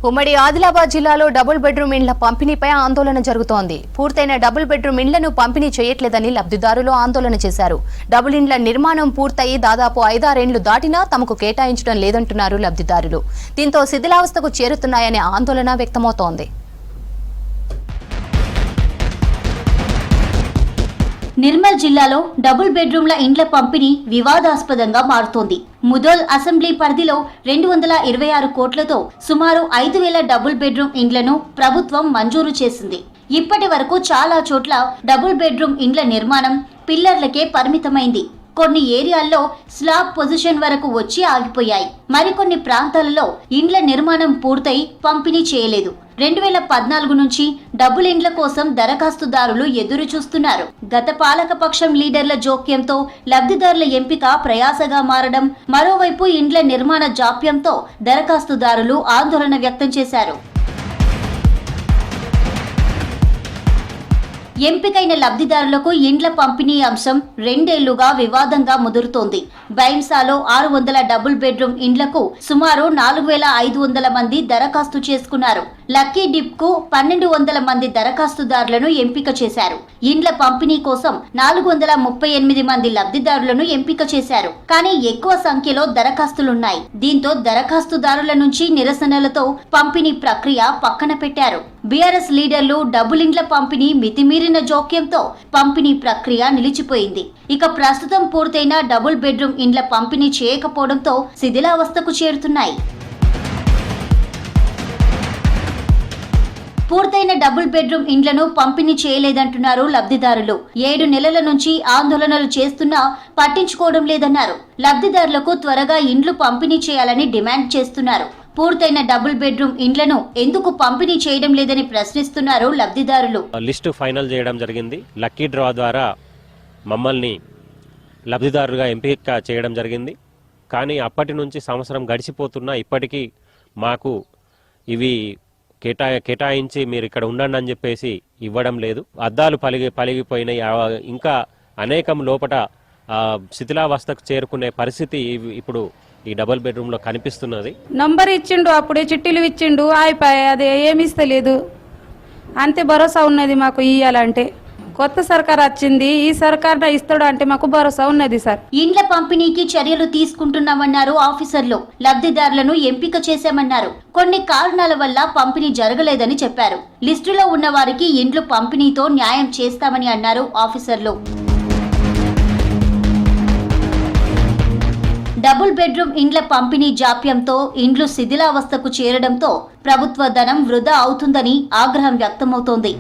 ఉమ్మడి ఆదిలాబాద్ జిల్లాలో double bedroom ఇండ్ల పంపిణీపై ఆందోళన జరుగుతోంది. పూర్తయిన డబుల్ బెడ్రూమ్ ఇండ్లను పంపిణీ చేయట్లేదని లబ్ధిదారులు ఆందోళన చేశారు. డబుల్ ఇండ్ల నిర్మాణం పూర్తయి దాదాపు 5-6 ఏళ్లు దాటినా తమకు కేటాయించడం లేదంటున్నారు లబ్ధిదారులు. దీంతో శిథిలావస్థకు చేరుతున్నాయనే ఆందోళన వ్యక్తమవుతోంది. నిర్మల్ జిల్లాలో డబుల్ బెడ్రూమ్ల ఇండ్ల పంపిణీ వివాదాస్పదంగా మారుతోంది. ముదోల్ అసెంబ్లీ పరిధిలో 226 కోట్లతో సుమారు 5,000 డబుల్ బెడ్రూమ్ ఇండ్లను ప్రభుత్వం మంజూరు చేసింది. ఇప్పటి వరకు చాలా చోట్ల డబుల్ బెడ్రూమ్ ఇండ్ల నిర్మాణం పిల్లర్లకే పరిమితమైంది. కొన్ని ఏరియాల్లో స్లాబ్ పొజిషన్ వరకు వచ్చి ఆగిపోయాయి. మరికొన్ని ప్రాంతాలలో ఇండ్ల నిర్మాణం పూర్తయి పంపిణీ చేయలేదు. 2014 నుంచి డబుల్ ఇండ్ల కోసం దరఖాస్తుదారులు ఎదురు చూస్తున్నారు. గత పాలకపక్షం లీడర్ల జోక్యంతో లబ్ధిదారుల ఎంపిక ప్రయాసగా మారడం, మరోవైపు ఇండ్ల నిర్మాణ జాప్యంతో దరఖాస్తుదారులు ఆందోళన వ్యక్తం చేశారు. ఎంపికైన లబ్ధిదారులకు ఇండ్ల పంపిణీ అంశం 2 ఏళ్లుగా వివాదంగా ముదురుతోంది. బైంసాలో 600 డబుల్ బెడ్రూమ్ ఇండ్లకు సుమారు 4,500 మంది దరఖాస్తు చేసుకున్నారు. లక్కీ డిప్ కు 1,200 మంది దరఖాస్తుదారులను ఎంపిక చేశారు. ఇండ్ల పంపిణీ కోసం 438 మంది లబ్ధిదారులను ఎంపిక చేశారు. కానీ ఎక్కువ సంఖ్యలో దరఖాస్తులున్నాయి. దీంతో దరఖాస్తుదారుల నుంచి నిరసనలతో పంపిణీ ప్రక్రియ పక్కన పెట్టారు. బీఆర్ఎస్ లీడర్లు డబుల్ ఇండ్ల పంపిణీ మితిమీరిన జోక్యంతో పంపిణీ ప్రక్రియ నిలిచిపోయింది. ఇక ప్రస్తుతం పూర్తయిన డబుల్ బెడ్రూమ్ ఇండ్ల పంపిణీ చేయకపోవడంతో శిథిలావస్థకు చేరుతున్నాయి. పూర్తయిన డబుల్ బెడ్రూమ్ ఇండ్లను పంపిణీ చేయలేదంటున్నారు లబ్ధిదారులు. 7 నెలల నుంచి ఆందోళనలు చేస్తున్నా పట్టించుకోవడం లేదన్నారు. లబ్ధిదారులకు త్వరగా ఇండ్లు పంపిణీ చేయాలని డిమాండ్ చేస్తున్నారు. పూర్తయిన డబుల్ బెడ్రూమ్ ఇండ్లను ఎందుకు పంపిణీ చేయడం లేదని ప్రశ్నిస్తున్నారు లబ్ధిదారులు. లిస్టు ఫైనల్ చేయడం జరిగింది. లక్కీ డ్రా ద్వారా మమ్మల్ని లబ్ధిదారులుగా ఎంపిక చేయడం జరిగింది. కానీ అప్పటి నుంచి సంవత్సరం గడిచిపోతున్నా ఇప్పటికీ మాకు ఇవి కేటాయించి మీరు ఇక్కడ ఉండండి అని చెప్పేసి ఇవ్వడం లేదు. అద్దాలు పలిగిపోయినాయి. ఇంకా అనేకం లోపట శిథిలావస్థకు చేరుకునే పరిస్థితి ఇప్పుడు ఈ డబుల్ బెడ్రూమ్ లో కనిపిస్తున్నది. నంబర్ ఇచ్చిండు, అప్పుడే చిట్టీలు ఇచ్చిండు, అయిపోయి అది ఏమి ఇస్తలేదు. అంతే భరోసా ఉన్నది మాకు ఇయ్యాలంటే. కొత్త సర్కార్ వచ్చింది, ఈ సర్కార్ ఇస్తాడు అంటే మాకు భరోసా ఉన్నది సార్. ఇండ్ల పంపిణీకి చర్యలు తీసుకుంటున్నామన్నారు ఆఫీసర్లు. లబ్ధిదారులను ఎంపిక చేశామన్నారు. కొన్ని కారణాల వల్ల పంపిణీ జరగలేదని చెప్పారు. లిస్టులో ఉన్న వారికి ఇండ్లు పంపిణీతో న్యాయం చేస్తామని అన్నారు ఆఫీసర్లు. డబుల్ బెడ్రూమ్ ఇండ్ల పంపిణీ జాప్యంతో ఇండ్లు శిథిలావస్థకు చేరడంతో ప్రభుత్వ ధనం వృధా అవుతుందని ఆగ్రహం వ్యక్తమవుతోంది.